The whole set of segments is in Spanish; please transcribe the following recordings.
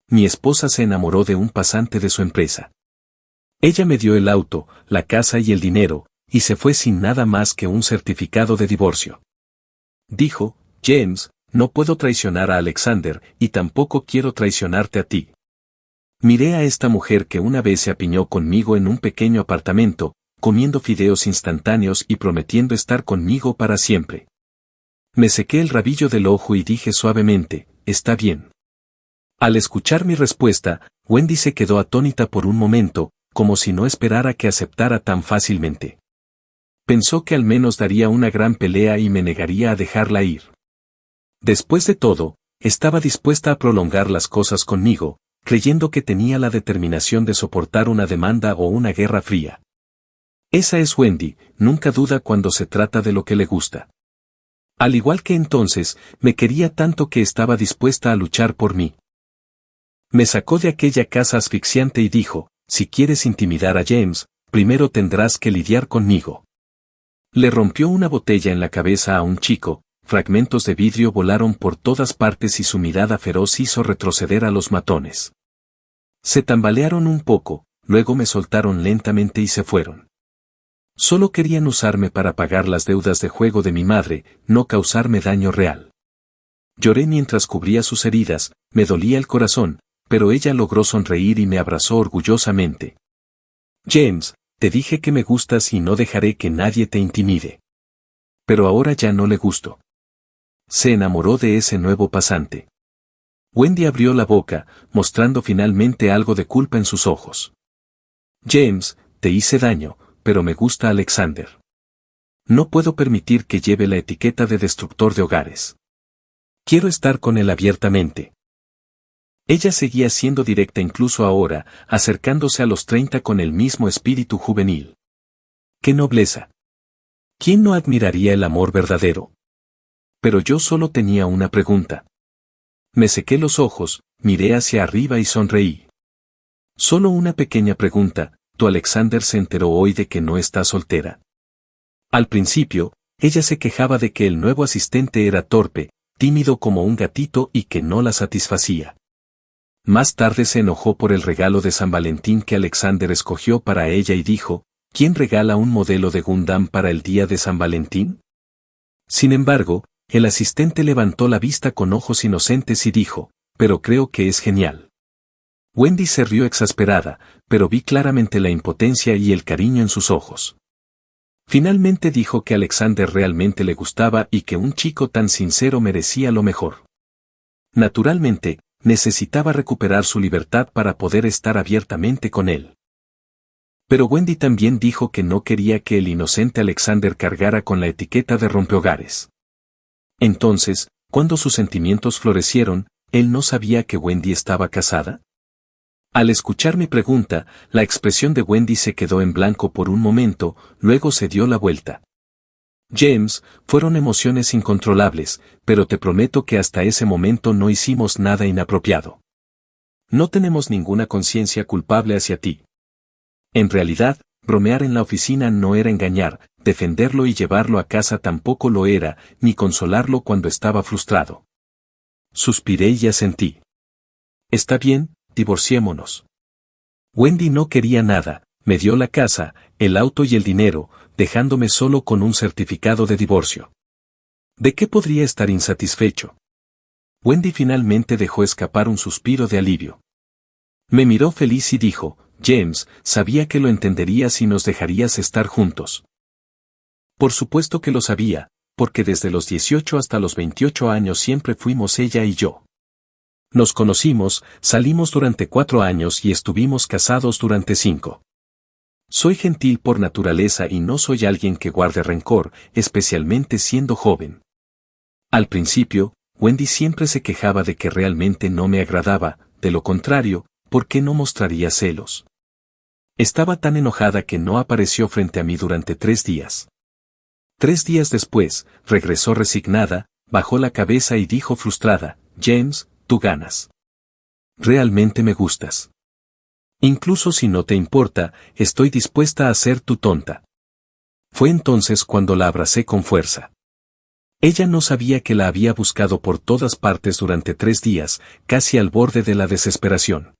mi esposa se enamoró de un pasante de su empresa. Ella me dio el auto, la casa y el dinero, y se fue sin nada más que un certificado de divorcio. Dijo, James, no puedo traicionar a Alexander, y tampoco quiero traicionarte a ti. Miré a esta mujer que una vez se apiñó conmigo en un pequeño apartamento, comiendo fideos instantáneos y prometiendo estar conmigo para siempre. Me sequé el rabillo del ojo y dije suavemente, está bien. Al escuchar mi respuesta, Wendy se quedó atónita por un momento, como si no esperara que aceptara tan fácilmente. Pensó que al menos daría una gran pelea y me negaría a dejarla ir. Después de todo, estaba dispuesta a prolongar las cosas conmigo, creyendo que tenía la determinación de soportar una demanda o una guerra fría. Esa es Wendy, nunca duda cuando se trata de lo que le gusta. Al igual que entonces, me quería tanto que estaba dispuesta a luchar por mí. Me sacó de aquella casa asfixiante y dijo, si quieres intimidar a James, primero tendrás que lidiar conmigo. Le rompió una botella en la cabeza a un chico, fragmentos de vidrio volaron por todas partes y su mirada feroz hizo retroceder a los matones. Se tambalearon un poco, luego me soltaron lentamente y se fueron. Solo querían usarme para pagar las deudas de juego de mi madre, no causarme daño real. Lloré mientras cubría sus heridas, me dolía el corazón, pero ella logró sonreír y me abrazó orgullosamente. James, te dije que me gustas y no dejaré que nadie te intimide. Pero ahora ya no le gusto. Se enamoró de ese nuevo pasante. Wendy abrió la boca, mostrando finalmente algo de culpa en sus ojos. James, te hice daño, pero me gusta Alexander. No puedo permitir que lleve la etiqueta de destructor de hogares. Quiero estar con él abiertamente. Ella seguía siendo directa incluso ahora, acercándose a los 30 con el mismo espíritu juvenil. ¡Qué nobleza! ¿Quién no admiraría el amor verdadero? Pero yo solo tenía una pregunta. Me sequé los ojos, miré hacia arriba y sonreí. Solo una pequeña pregunta, ¿tu Alexander se enteró hoy de que no está soltera? Al principio, ella se quejaba de que el nuevo asistente era torpe, tímido como un gatito y que no la satisfacía. Más tarde se enojó por el regalo de San Valentín que Alexander escogió para ella y dijo, ¿quién regala un modelo de Gundam para el día de San Valentín? Sin embargo, el asistente levantó la vista con ojos inocentes y dijo, pero creo que es genial. Wendy se rió exasperada, pero vi claramente la impotencia y el cariño en sus ojos. Finalmente dijo que Alexander realmente le gustaba y que un chico tan sincero merecía lo mejor. Naturalmente, necesitaba recuperar su libertad para poder estar abiertamente con él. Pero Wendy también dijo que no quería que el inocente Alexander cargara con la etiqueta de rompehogares. Entonces, cuando sus sentimientos florecieron, ¿él no sabía que Wendy estaba casada? Al escuchar mi pregunta, la expresión de Wendy se quedó en blanco por un momento, luego se dio la vuelta. James, fueron emociones incontrolables, pero te prometo que hasta ese momento no hicimos nada inapropiado. No tenemos ninguna conciencia culpable hacia ti. En realidad, bromear en la oficina no era engañar, defenderlo y llevarlo a casa tampoco lo era, ni consolarlo cuando estaba frustrado. Suspiré y asentí. Está bien, divorciémonos. Wendy no quería nada, me dio la casa, el auto y el dinero, dejándome solo con un certificado de divorcio. ¿De qué podría estar insatisfecho? Wendy finalmente dejó escapar un suspiro de alivio. Me miró feliz y dijo, James, sabía que lo entenderías y nos dejarías estar juntos. Por supuesto que lo sabía, porque desde los 18 hasta los 28 años siempre fuimos ella y yo. Nos conocimos, salimos durante 4 años y estuvimos casados durante 5. Soy gentil por naturaleza y no soy alguien que guarde rencor, especialmente siendo joven. Al principio, Wendy siempre se quejaba de que realmente no me agradaba, de lo contrario, ¿por qué no mostraría celos? Estaba tan enojada que no apareció frente a mí durante 3 días. 3 días después, regresó resignada, bajó la cabeza y dijo frustrada, James, tú ganas. Realmente me gustas. Incluso si no te importa, estoy dispuesta a ser tu tonta. Fue entonces cuando la abracé con fuerza. Ella no sabía que la había buscado por todas partes durante 3 días, casi al borde de la desesperación.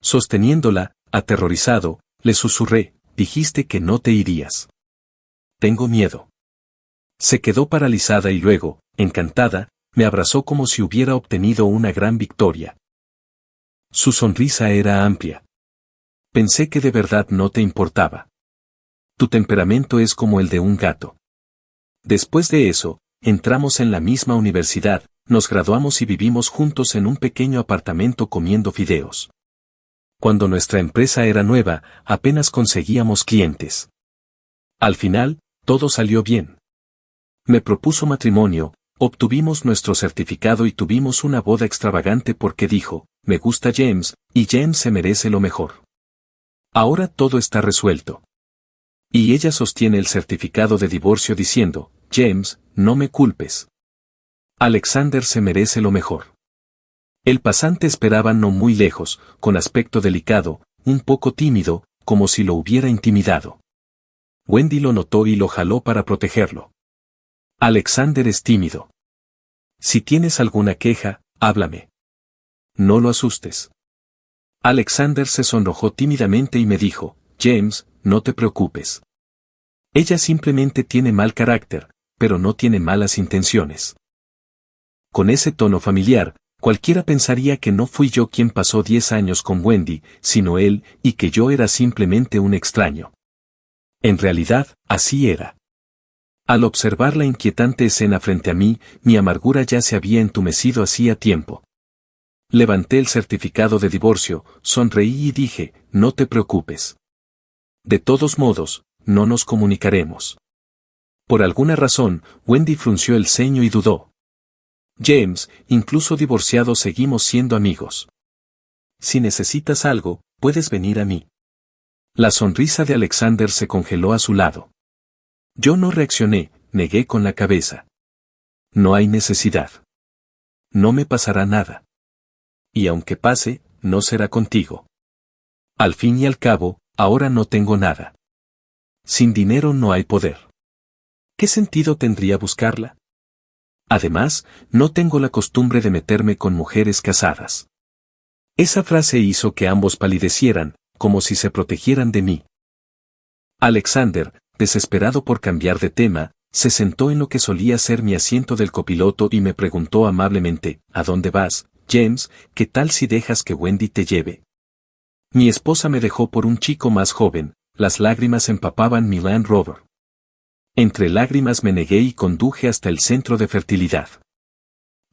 Sosteniéndola, aterrorizado, le susurré, dijiste que no te irías. Tengo miedo. Se quedó paralizada y luego, encantada, me abrazó como si hubiera obtenido una gran victoria. Su sonrisa era amplia. Pensé que de verdad no te importaba. Tu temperamento es como el de un gato. Después de eso, entramos en la misma universidad, nos graduamos y vivimos juntos en un pequeño apartamento comiendo fideos. Cuando nuestra empresa era nueva, apenas conseguíamos clientes. Al final, todo salió bien. Me propuso matrimonio, obtuvimos nuestro certificado y tuvimos una boda extravagante porque dijo, me gusta James, y James se merece lo mejor. Ahora todo está resuelto. Y ella sostiene el certificado de divorcio diciendo, James, no me culpes. Alexander se merece lo mejor. El pasante esperaba no muy lejos, con aspecto delicado, un poco tímido, como si lo hubiera intimidado. Wendy lo notó y lo jaló para protegerlo. Alexander es tímido. Si tienes alguna queja, háblame. No lo asustes. Alexander se sonrojó tímidamente y me dijo, James, no te preocupes. Ella simplemente tiene mal carácter, pero no tiene malas intenciones. Con ese tono familiar, cualquiera pensaría que no fui yo quien pasó 10 años con Wendy, sino él, y que yo era simplemente un extraño. En realidad, así era. Al observar la inquietante escena frente a mí, mi amargura ya se había entumecido hacía tiempo. Levanté el certificado de divorcio, sonreí y dije, no te preocupes. De todos modos, no nos comunicaremos. Por alguna razón, Wendy frunció el ceño y dudó. James, incluso divorciados seguimos siendo amigos. Si necesitas algo, puedes venir a mí. La sonrisa de Alexander se congeló a su lado. Yo no reaccioné, negué con la cabeza. No hay necesidad. No me pasará nada. Y aunque pase, no será contigo. Al fin y al cabo, ahora no tengo nada. Sin dinero no hay poder. ¿Qué sentido tendría buscarla? Además, no tengo la costumbre de meterme con mujeres casadas. Esa frase hizo que ambos palidecieran, como si se protegieran de mí. Alexander, desesperado por cambiar de tema, se sentó en lo que solía ser mi asiento del copiloto y me preguntó amablemente, ¿a dónde vas, James? ¿Qué tal si dejas que Wendy te lleve? Mi esposa me dejó por un chico más joven, las lágrimas empapaban mi Land Rover. Entre lágrimas me negué y conduje hasta el centro de fertilidad.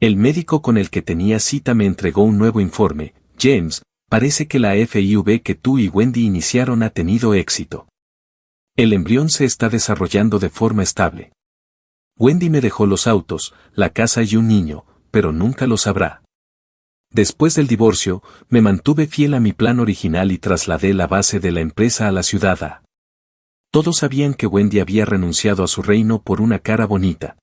El médico con el que tenía cita me entregó un nuevo informe, James, parece que la FIV que tú y Wendy iniciaron ha tenido éxito. El embrión se está desarrollando de forma estable. Wendy me dejó los autos, la casa y un niño, pero nunca lo sabrá. Después del divorcio, me mantuve fiel a mi plan original y trasladé la base de la empresa a la ciudad A. Todos sabían que Wendy había renunciado a su reino por una cara bonita.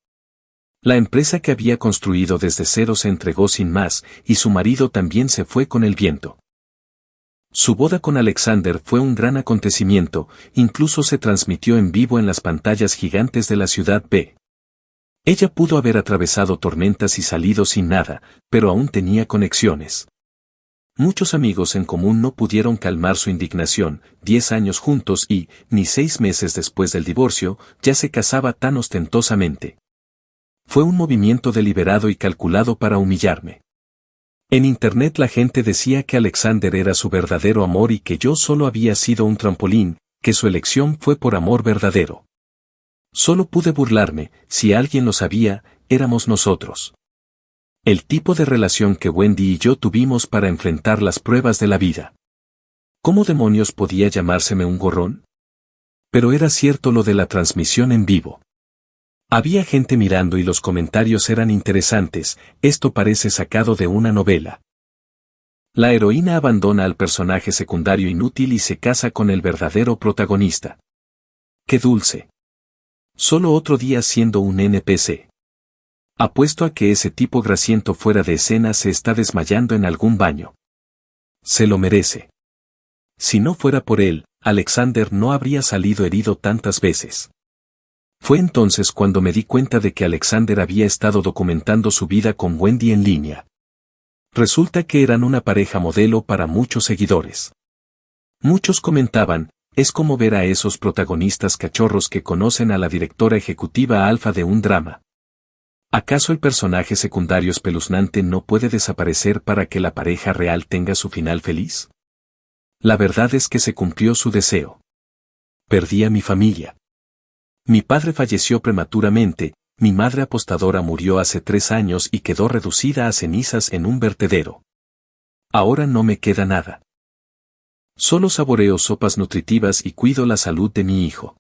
La empresa que había construido desde cero se entregó sin más, y su marido también se fue con el viento. Su boda con Alexander fue un gran acontecimiento, incluso se transmitió en vivo en las pantallas gigantes de la ciudad B. Ella pudo haber atravesado tormentas y salido sin nada, pero aún tenía conexiones. Muchos amigos en común no pudieron calmar su indignación, 10 años juntos y, ni 6 meses después del divorcio, ya se casaba tan ostentosamente. Fue un movimiento deliberado y calculado para humillarme. En internet la gente decía que Alexander era su verdadero amor y que yo solo había sido un trampolín, que su elección fue por amor verdadero. Solo pude burlarme, si alguien lo sabía, éramos nosotros. El tipo de relación que Wendy y yo tuvimos para enfrentar las pruebas de la vida. ¿Cómo demonios podía llamárseme un gorrón? Pero era cierto lo de la transmisión en vivo. Había gente mirando y los comentarios eran interesantes, esto parece sacado de una novela. La heroína abandona al personaje secundario inútil y se casa con el verdadero protagonista. ¡Qué dulce! Solo otro día siendo un NPC. Apuesto a que ese tipo grasiento fuera de escena se está desmayando en algún baño. Se lo merece. Si no fuera por él, Alexander no habría salido herido tantas veces. Fue entonces cuando me di cuenta de que Alexander había estado documentando su vida con Wendy en línea. Resulta que eran una pareja modelo para muchos seguidores. Muchos comentaban, es como ver a esos protagonistas cachorros que conocen a la directora ejecutiva alfa de un drama. ¿Acaso el personaje secundario espeluznante no puede desaparecer para que la pareja real tenga su final feliz? La verdad es que se cumplió su deseo. Perdí a mi familia. Mi padre falleció prematuramente, mi madre apostadora murió hace 3 años y quedó reducida a cenizas en un vertedero. Ahora no me queda nada. Solo saboreo sopas nutritivas y cuido la salud de mi hijo.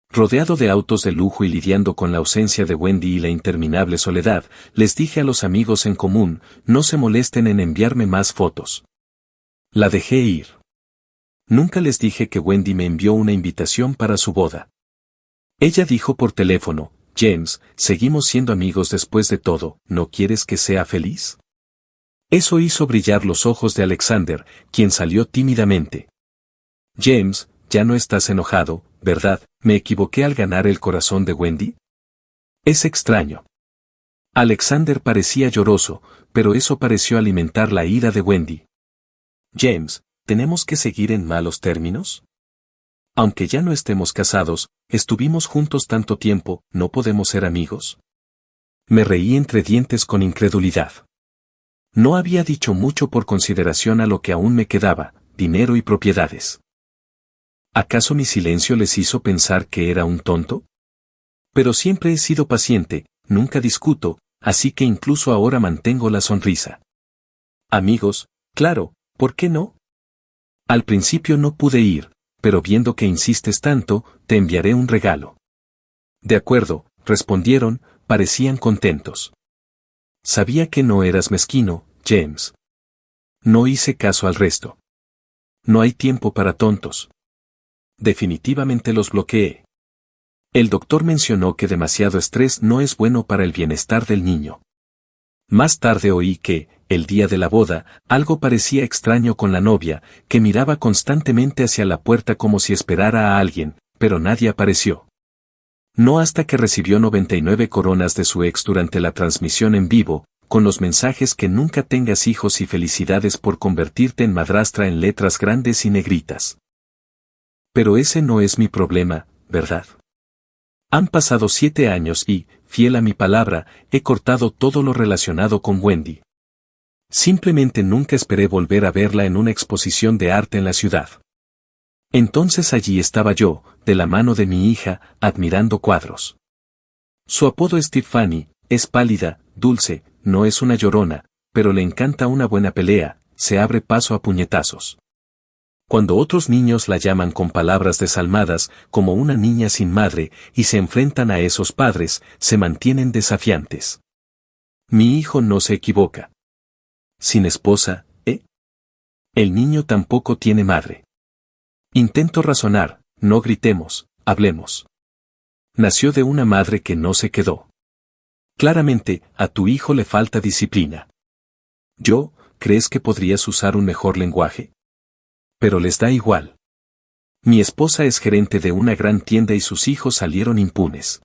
Rodeado de autos de lujo y lidiando con la ausencia de Wendy y la interminable soledad, les dije a los amigos en común, no se molesten en enviarme más fotos. La dejé ir. Nunca les dije que Wendy me envió una invitación para su boda. Ella dijo por teléfono, James, seguimos siendo amigos después de todo, ¿no quieres que sea feliz? Eso hizo brillar los ojos de Alexander, quien salió tímidamente. James, ya no estás enojado, ¿verdad? ¿Me equivoqué al ganar el corazón de Wendy? Es extraño. Alexander parecía lloroso, pero eso pareció alimentar la ira de Wendy. James, ¿tenemos que seguir en malos términos? Aunque ya no estemos casados, estuvimos juntos tanto tiempo, ¿no podemos ser amigos? Me reí entre dientes con incredulidad. No había dicho mucho por consideración a lo que aún me quedaba, dinero y propiedades. ¿Acaso mi silencio les hizo pensar que era un tonto? Pero siempre he sido paciente, nunca discuto, así que incluso ahora mantengo la sonrisa. Amigos, claro, ¿por qué no? Al principio no pude ir, pero viendo que insistes tanto, te enviaré un regalo. De acuerdo, respondieron, parecían contentos. Sabía que no eras mezquino, James. No hice caso al resto. No hay tiempo para tontos. Definitivamente los bloqueé. El doctor mencionó que demasiado estrés no es bueno para el bienestar del niño. Más tarde oí que, el día de la boda, algo parecía extraño con la novia, que miraba constantemente hacia la puerta como si esperara a alguien, pero nadie apareció. No hasta que recibió 99 coronas de su ex durante la transmisión en vivo, con los mensajes que nunca tengas hijos y felicidades por convertirte en madrastra en letras grandes y negritas. Pero ese no es mi problema, ¿verdad? Han pasado 7 años y, fiel a mi palabra, he cortado todo lo relacionado con Wendy. Simplemente nunca esperé volver a verla en una exposición de arte en la ciudad. Entonces allí estaba yo, de la mano de mi hija, admirando cuadros. Su apodo es Tiffany, es pálida, dulce, no es una llorona, pero le encanta una buena pelea, se abre paso a puñetazos. Cuando otros niños la llaman con palabras desalmadas, como una niña sin madre, y se enfrentan a esos padres, se mantienen desafiantes. Mi hijo no se equivoca. Sin esposa, ¿eh? El niño tampoco tiene madre. Intento razonar, no gritemos, hablemos. Nació de una madre que no se quedó. Claramente, a tu hijo le falta disciplina. ¿Crees que podrías usar un mejor lenguaje? Pero les da igual. Mi esposa es gerente de una gran tienda y sus hijos salieron impunes.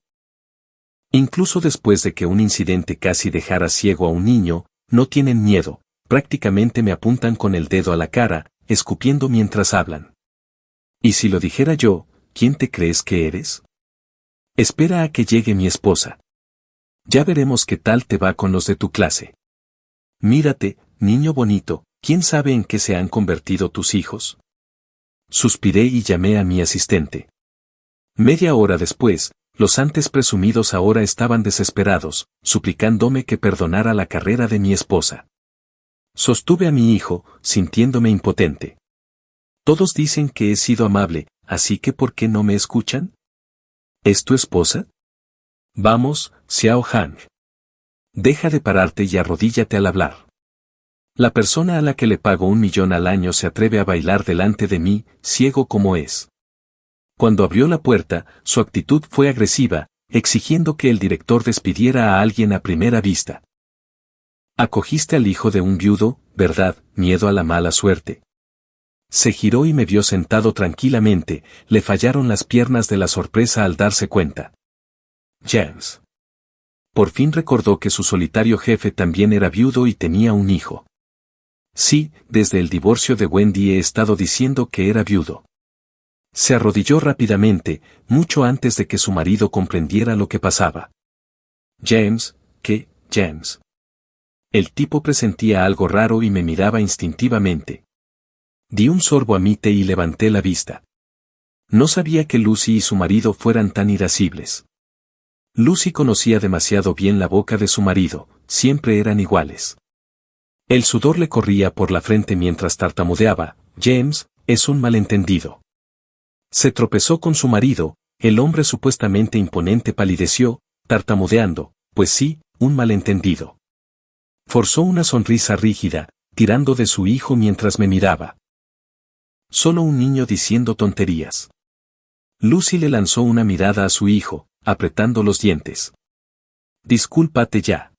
Incluso después de que un incidente casi dejara ciego a un niño, no tienen miedo, prácticamente me apuntan con el dedo a la cara, escupiendo mientras hablan. Y si lo dijera yo, ¿quién te crees que eres? Espera a que llegue mi esposa. Ya veremos qué tal te va con los de tu clase. Mírate, niño bonito, ¿quién sabe en qué se han convertido tus hijos? Suspiré y llamé a mi asistente. Media hora después, los antes presumidos ahora estaban desesperados, suplicándome que perdonara la carrera de mi esposa. Sostuve a mi hijo, sintiéndome impotente. Todos dicen que he sido amable, así que ¿por qué no me escuchan? ¿Es tu esposa? Vamos, Xiao Hang. Deja de pararte y arrodíllate al hablar. La persona a la que le pago 1 millón al año se atreve a bailar delante de mí, ciego como es. Cuando abrió la puerta, su actitud fue agresiva, exigiendo que el director despidiera a alguien a primera vista. Acogiste al hijo de un viudo, ¿verdad? Miedo a la mala suerte. Se giró y me vio sentado tranquilamente, le fallaron las piernas de la sorpresa al darse cuenta. James. Por fin recordó que su solitario jefe también era viudo y tenía un hijo. Sí, desde el divorcio de Wendy he estado diciendo que era viudo. Se arrodilló rápidamente, mucho antes de que su marido comprendiera lo que pasaba. James, ¿qué, James? El tipo presentía algo raro y me miraba instintivamente. Di un sorbo a mi té y levanté la vista. No sabía que Lucy y su marido fueran tan irascibles. Lucy conocía demasiado bien la boca de su marido, siempre eran iguales. El sudor le corría por la frente mientras tartamudeaba. James, es un malentendido. Se tropezó con su marido, el hombre supuestamente imponente palideció, tartamudeando, pues sí, un malentendido. Forzó una sonrisa rígida, tirando de su hijo mientras me miraba. Solo un niño diciendo tonterías. Lucy le lanzó una mirada a su hijo, apretando los dientes. Discúlpate ya.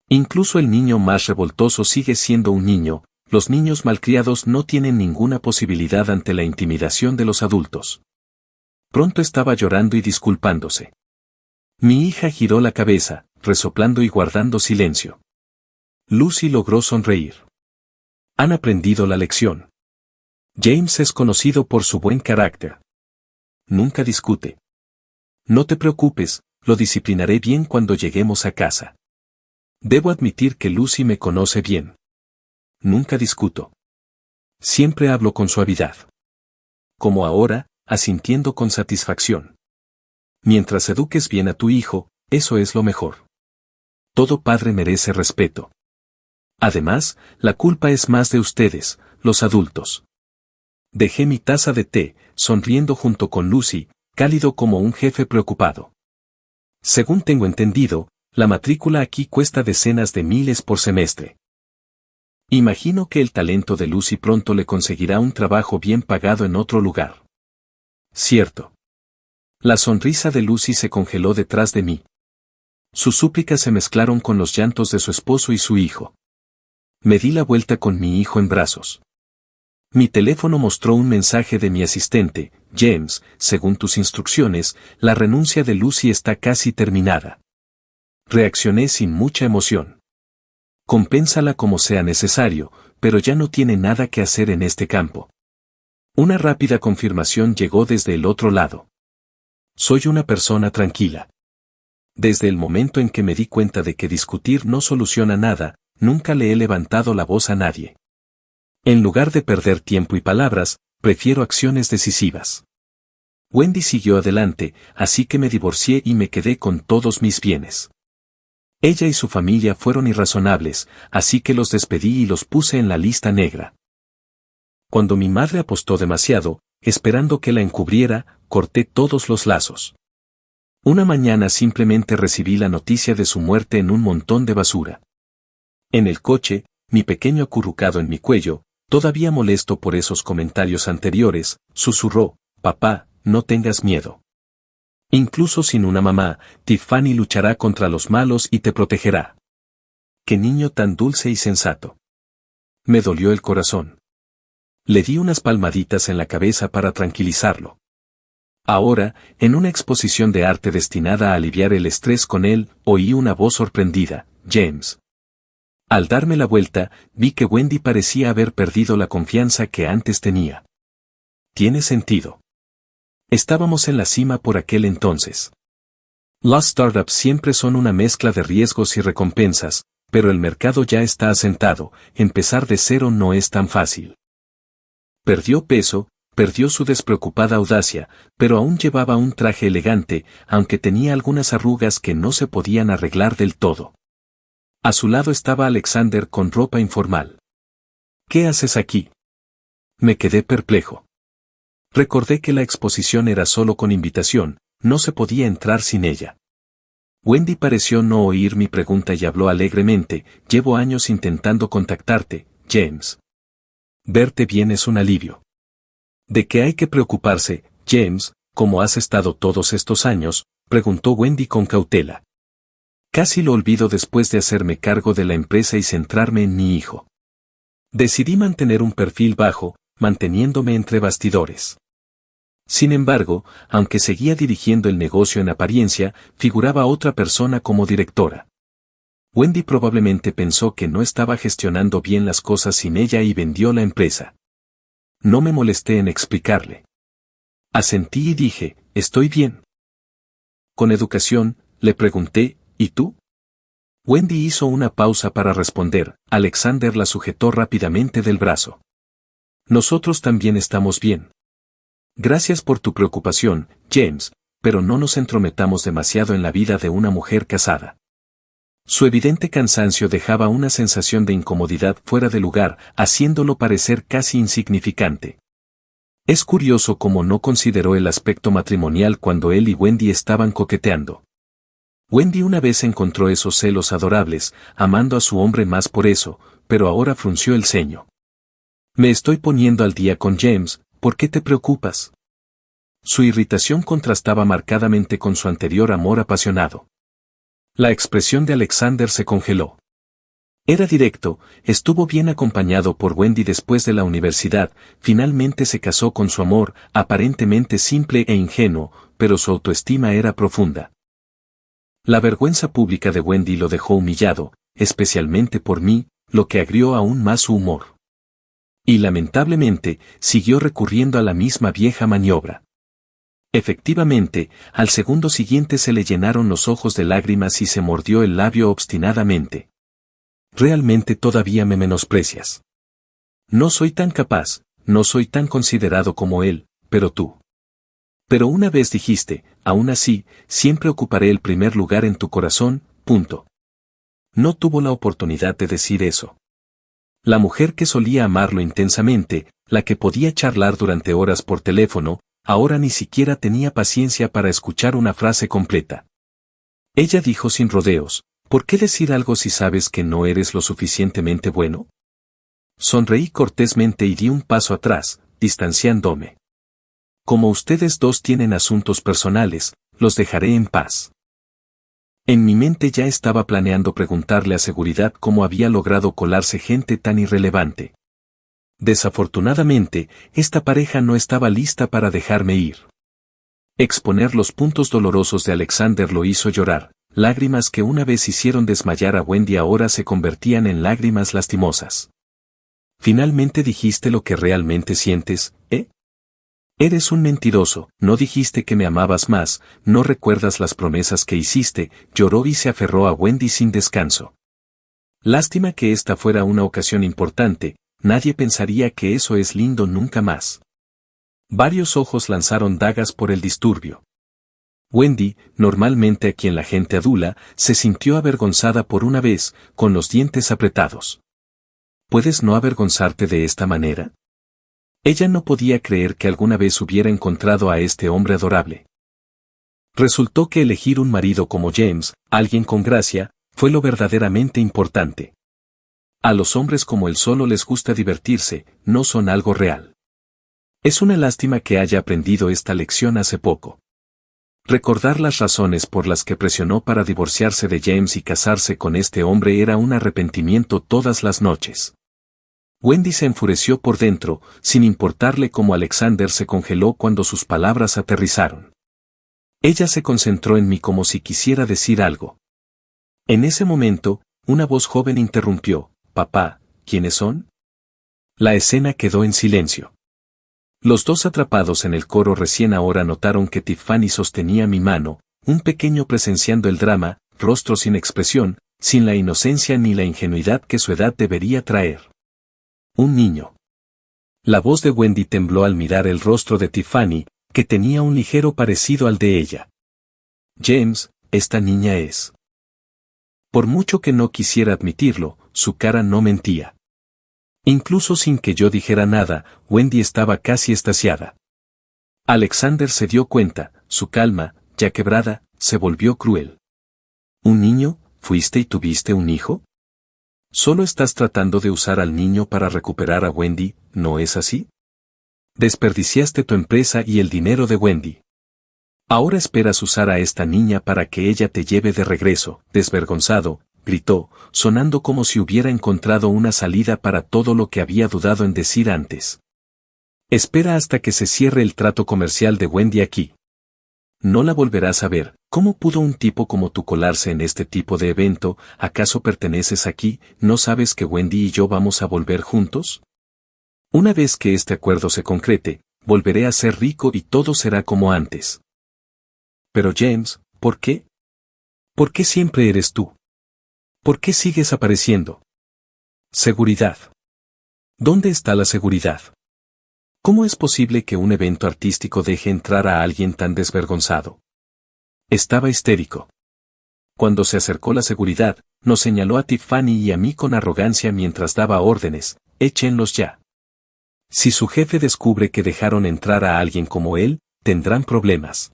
Incluso el niño más revoltoso sigue siendo un niño, los niños malcriados no tienen ninguna posibilidad ante la intimidación de los adultos. Pronto estaba llorando y disculpándose. Mi hija giró la cabeza, resoplando y guardando silencio. Lucy logró sonreír. Han aprendido la lección. James es conocido por su buen carácter. Nunca discute. No te preocupes, lo disciplinaré bien cuando lleguemos a casa. Debo admitir que Lucy me conoce bien. Nunca discuto. Siempre hablo con suavidad. Como ahora, asintiendo con satisfacción. Mientras eduques bien a tu hijo, eso es lo mejor. Todo padre merece respeto. Además, la culpa es más de ustedes, los adultos. Dejé mi taza de té, sonriendo junto con Lucy, cálido como un jefe preocupado. Según tengo entendido, la matrícula aquí cuesta decenas de miles por semestre. Imagino que el talento de Lucy pronto le conseguirá un trabajo bien pagado en otro lugar. Cierto. La sonrisa de Lucy se congeló detrás de mí. Sus súplicas se mezclaron con los llantos de su esposo y su hijo. Me di la vuelta con mi hijo en brazos. Mi teléfono mostró un mensaje de mi asistente. James, según tus instrucciones, la renuncia de Lucy está casi terminada. Reaccioné sin mucha emoción. Compénsala como sea necesario, pero ya no tiene nada que hacer en este campo. Una rápida confirmación llegó desde el otro lado. Soy una persona tranquila. Desde el momento en que me di cuenta de que discutir no soluciona nada, nunca le he levantado la voz a nadie. En lugar de perder tiempo y palabras, prefiero acciones decisivas. Wendy siguió adelante, así que me divorcié y me quedé con todos mis bienes. Ella y su familia fueron irrazonables, así que los despedí y los puse en la lista negra. Cuando mi madre apostó demasiado, esperando que la encubriera, corté todos los lazos. Una mañana simplemente recibí la noticia de su muerte en un montón de basura. En el coche, mi pequeño acurrucado en mi cuello, todavía molesto por esos comentarios anteriores, susurró, papá, no tengas miedo. Incluso sin una mamá, Tiffany luchará contra los malos y te protegerá. Qué niño tan dulce y sensato. Me dolió el corazón. Le di unas palmaditas en la cabeza para tranquilizarlo. Ahora, en una exposición de arte destinada a aliviar el estrés con él, oí una voz sorprendida, James. Al darme la vuelta, vi que Wendy parecía haber perdido la confianza que antes tenía. Tiene sentido. Estábamos en la cima por aquel entonces. Las startups siempre son una mezcla de riesgos y recompensas, pero el mercado ya está asentado, empezar de cero no es tan fácil. Perdió peso, perdió su despreocupada audacia, pero aún llevaba un traje elegante, aunque tenía algunas arrugas que no se podían arreglar del todo. A su lado estaba Alexander con ropa informal. ¿Qué haces aquí? Me quedé perplejo. Recordé que la exposición era solo con invitación, no se podía entrar sin ella. Wendy pareció no oír mi pregunta y habló alegremente, llevo años intentando contactarte, James. Verte bien es un alivio. ¿De qué hay que preocuparse, James, cómo has estado todos estos años? Preguntó Wendy con cautela. Casi lo olvido después de hacerme cargo de la empresa y centrarme en mi hijo. Decidí mantener un perfil bajo, manteniéndome entre bastidores. Sin embargo, aunque seguía dirigiendo el negocio en apariencia, figuraba otra persona como directora. Wendy probablemente pensó que no estaba gestionando bien las cosas sin ella y vendió la empresa. No me molesté en explicarle. Asentí y dije, estoy bien. Con educación, le pregunté, ¿y tú? Wendy hizo una pausa para responder. Alexander la sujetó rápidamente del brazo. Nosotros también estamos bien. Gracias por tu preocupación, James, pero no nos entrometamos demasiado en la vida de una mujer casada. Su evidente cansancio dejaba una sensación de incomodidad fuera de lugar, haciéndolo parecer casi insignificante. Es curioso cómo no consideró el aspecto matrimonial cuando él y Wendy estaban coqueteando. Wendy una vez encontró esos celos adorables, amando a su hombre más por eso, pero ahora frunció el ceño. Me estoy poniendo al día con James, ¿por qué te preocupas? Su irritación contrastaba marcadamente con su anterior amor apasionado. La expresión de Alexander se congeló. Era directo, estuvo bien acompañado por Wendy después de la universidad, finalmente se casó con su amor, aparentemente simple e ingenuo, pero su autoestima era profunda. La vergüenza pública de Wendy lo dejó humillado, especialmente por mí, lo que agrió aún más su humor. Y lamentablemente, siguió recurriendo a la misma vieja maniobra. Efectivamente, al segundo siguiente se le llenaron los ojos de lágrimas y se mordió el labio obstinadamente. Realmente todavía me menosprecias. No soy tan capaz, no soy tan considerado como él, pero tú. Pero una vez dijiste, aún así, siempre ocuparé el primer lugar en tu corazón, punto. No tuvo la oportunidad de decir eso. La mujer que solía amarlo intensamente, la que podía charlar durante horas por teléfono, ahora ni siquiera tenía paciencia para escuchar una frase completa. Ella dijo sin rodeos, ¿por qué decir algo si sabes que no eres lo suficientemente bueno? Sonreí cortésmente y di un paso atrás, distanciándome. Como ustedes dos tienen asuntos personales, los dejaré en paz. En mi mente ya estaba planeando preguntarle a seguridad cómo había logrado colarse gente tan irrelevante. Desafortunadamente, esta pareja no estaba lista para dejarme ir. Exponer los puntos dolorosos de Alexander lo hizo llorar, lágrimas que una vez hicieron desmayar a Wendy ahora se convertían en lágrimas lastimosas. Finalmente dijiste lo que realmente sientes, ¿eh? Eres un mentiroso, no dijiste que me amabas más, no recuerdas las promesas que hiciste, lloró y se aferró a Wendy sin descanso. Lástima que esta fuera una ocasión importante, nadie pensaría que eso es lindo nunca más. Varios ojos lanzaron dagas por el disturbio. Wendy, normalmente a quien la gente adula, se sintió avergonzada por una vez, con los dientes apretados. ¿Puedes no avergonzarte de esta manera? Ella no podía creer que alguna vez hubiera encontrado a este hombre adorable. Resultó que elegir un marido como James, alguien con gracia, fue lo verdaderamente importante. A los hombres como él solo les gusta divertirse, no son algo real. Es una lástima que haya aprendido esta lección hace poco. Recordar las razones por las que presionó para divorciarse de James y casarse con este hombre era un arrepentimiento todas las noches. Wendy se enfureció por dentro, sin importarle cómo Alexander se congeló cuando sus palabras aterrizaron. Ella se concentró en mí como si quisiera decir algo. En ese momento, una voz joven interrumpió, «Papá, ¿quiénes son?» La escena quedó en silencio. Los dos atrapados en el coro recién ahora notaron que Tiffany sostenía mi mano, un pequeño presenciando el drama, rostro sin expresión, sin la inocencia ni la ingenuidad que su edad debería traer. Un niño. La voz de Wendy tembló al mirar el rostro de Tiffany, que tenía un ligero parecido al de ella. James, esta niña es. Por mucho que no quisiera admitirlo, su cara no mentía. Incluso sin que yo dijera nada, Wendy estaba casi extasiada. Alexander se dio cuenta, su calma, ya quebrada, se volvió cruel. ¿Un niño? ¿Fuiste y tuviste un hijo? Solo estás tratando de usar al niño para recuperar a Wendy, ¿no es así? Desperdiciaste tu empresa y el dinero de Wendy. Ahora esperas usar a esta niña para que ella te lleve de regreso, desvergonzado, gritó, sonando como si hubiera encontrado una salida para todo lo que había dudado en decir antes. Espera hasta que se cierre el trato comercial de Wendy aquí. No la volverás a ver. ¿Cómo pudo un tipo como tú colarse en este tipo de evento? ¿Acaso perteneces aquí? ¿No sabes que Wendy y yo vamos a volver juntos? Una vez que este acuerdo se concrete, volveré a ser rico y todo será como antes. Pero James, ¿por qué? ¿Por qué siempre eres tú? ¿Por qué sigues apareciendo? Seguridad. ¿Dónde está la seguridad? ¿Cómo es posible que un evento artístico deje entrar a alguien tan desvergonzado? Estaba histérico. Cuando se acercó la seguridad, nos señaló a Tiffany y a mí con arrogancia mientras daba órdenes: échenlos ya. Si su jefe descubre que dejaron entrar a alguien como él, tendrán problemas.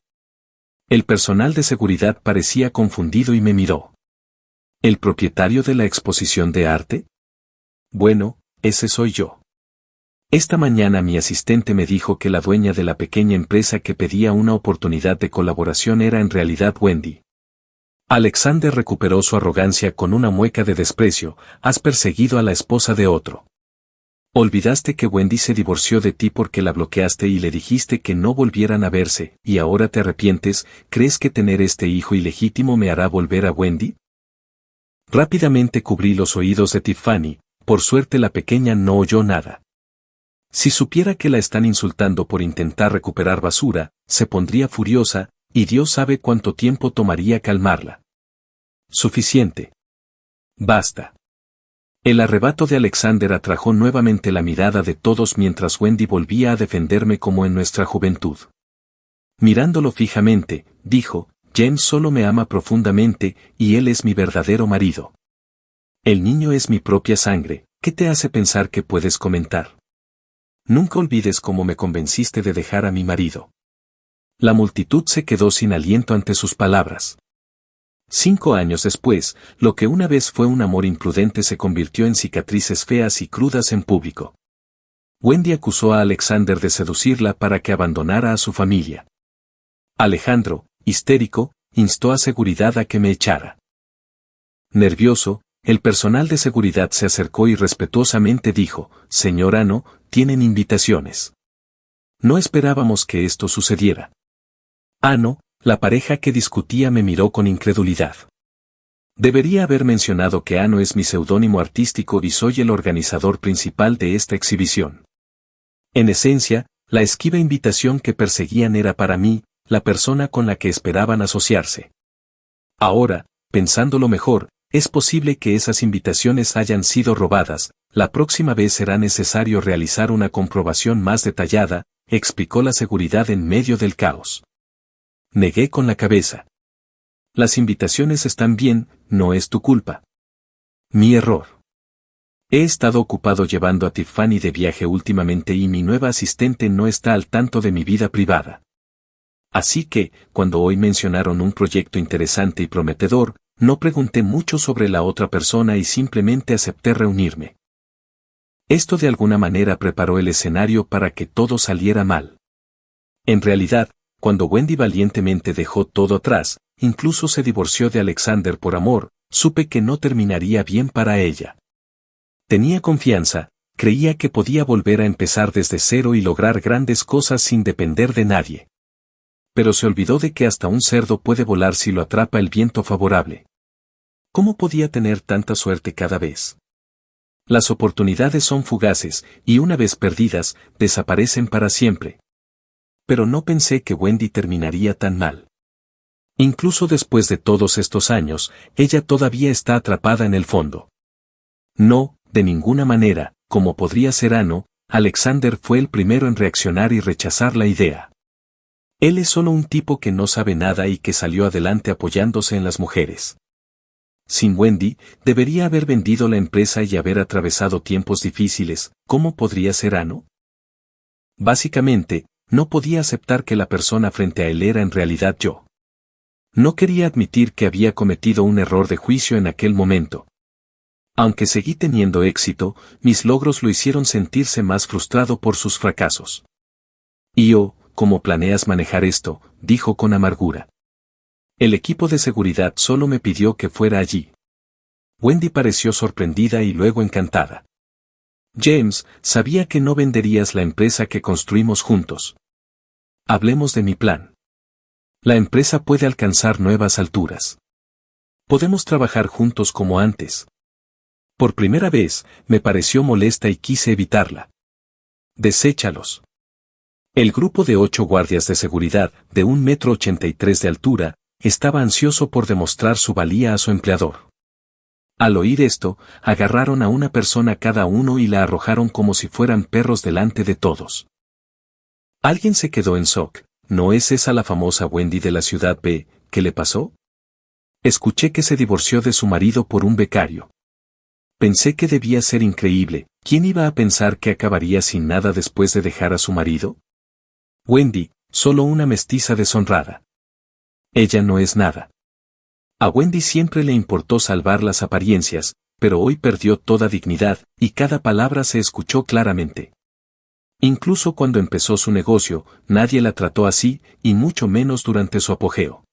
El personal de seguridad parecía confundido y me miró. ¿El propietario de la exposición de arte? Bueno, ese soy yo. Esta mañana mi asistente me dijo que la dueña de la pequeña empresa que pedía una oportunidad de colaboración era en realidad Wendy. Alexander recuperó su arrogancia con una mueca de desprecio: has perseguido a la esposa de otro. Olvidaste que Wendy se divorció de ti porque la bloqueaste y le dijiste que no volvieran a verse, y ahora te arrepientes. ¿Crees que tener este hijo ilegítimo me hará volver a Wendy? Rápidamente cubrí los oídos de Tiffany. Por suerte la pequeña no oyó nada. Si supiera que la están insultando por intentar recuperar basura, se pondría furiosa, y Dios sabe cuánto tiempo tomaría calmarla. Suficiente. Basta. El arrebato de Alexander atrajo nuevamente la mirada de todos mientras Wendy volvía a defenderme como en nuestra juventud. Mirándolo fijamente, dijo: James solo me ama profundamente, y él es mi verdadero marido. El niño es mi propia sangre. ¿Qué te hace pensar que puedes comentar? Nunca olvides cómo me convenciste de dejar a mi marido. La multitud se quedó sin aliento ante sus palabras. 5 años después, lo que una vez fue un amor imprudente se convirtió en cicatrices feas y crudas en público. Wendy acusó a Alexander de seducirla para que abandonara a su familia. Alejandro, histérico, instó a seguridad a que me echara. Nervioso, el personal de seguridad se acercó y respetuosamente dijo: Señor Ano, tienen invitaciones. No esperábamos que esto sucediera. Ano, la pareja que discutía, me miró con incredulidad. Debería haber mencionado que Ano es mi seudónimo artístico y soy el organizador principal de esta exhibición. En esencia, la esquiva invitación que perseguían era para mí, la persona con la que esperaban asociarse. Ahora, pensándolo mejor, es posible que esas invitaciones hayan sido robadas. La próxima vez será necesario realizar una comprobación más detallada, explicó la seguridad en medio del caos. Negué con la cabeza. Las invitaciones están bien, no es tu culpa. Mi error. He estado ocupado llevando a Tiffany de viaje últimamente y mi nueva asistente no está al tanto de mi vida privada. Así que, cuando hoy mencionaron un proyecto interesante y prometedor, no pregunté mucho sobre la otra persona y simplemente acepté reunirme. Esto de alguna manera preparó el escenario para que todo saliera mal. En realidad, cuando Wendy valientemente dejó todo atrás, incluso se divorció de Alexander por amor, supe que no terminaría bien para ella. Tenía confianza, creía que podía volver a empezar desde cero y lograr grandes cosas sin depender de nadie. Pero se olvidó de que hasta un cerdo puede volar si lo atrapa el viento favorable. ¿Cómo podía tener tanta suerte cada vez? Las oportunidades son fugaces, y una vez perdidas, desaparecen para siempre. Pero no pensé que Wendy terminaría tan mal. Incluso después de todos estos años, ella todavía está atrapada en el fondo. No, de ninguna manera, como podría ser Ano, Alexander fue el primero en reaccionar y rechazar la idea. Él es solo un tipo que no sabe nada y que salió adelante apoyándose en las mujeres. Sin Wendy, debería haber vendido la empresa y haber atravesado tiempos difíciles. ¿Cómo podría ser Ano? Básicamente, no podía aceptar que la persona frente a él era en realidad yo. No quería admitir que había cometido un error de juicio en aquel momento. Aunque seguí teniendo éxito, mis logros lo hicieron sentirse más frustrado por sus fracasos. ¿Cómo planeas manejar esto?, dijo con amargura. El equipo de seguridad solo me pidió que fuera allí. Wendy pareció sorprendida y luego encantada. James, sabía que no venderías la empresa que construimos juntos. Hablemos de mi plan. La empresa puede alcanzar nuevas alturas. Podemos trabajar juntos como antes. Por primera vez, me pareció molesta y quise evitarla. Deséchalos. El grupo de 8 guardias de seguridad, de 1,83 m de altura, estaba ansioso por demostrar su valía a su empleador. Al oír esto, agarraron a una persona cada uno y la arrojaron como si fueran perros delante de todos. Alguien se quedó en shock. ¿No es esa la famosa Wendy de la ciudad B? ¿Qué le pasó? Escuché que se divorció de su marido por un becario. Pensé que debía ser increíble. ¿Quién iba a pensar que acabaría sin nada después de dejar a su marido? Wendy, solo una mestiza deshonrada. Ella no es nada. A Wendy siempre le importó salvar las apariencias, pero hoy perdió toda dignidad, y cada palabra se escuchó claramente. Incluso cuando empezó su negocio, nadie la trató así, y mucho menos durante su apogeo.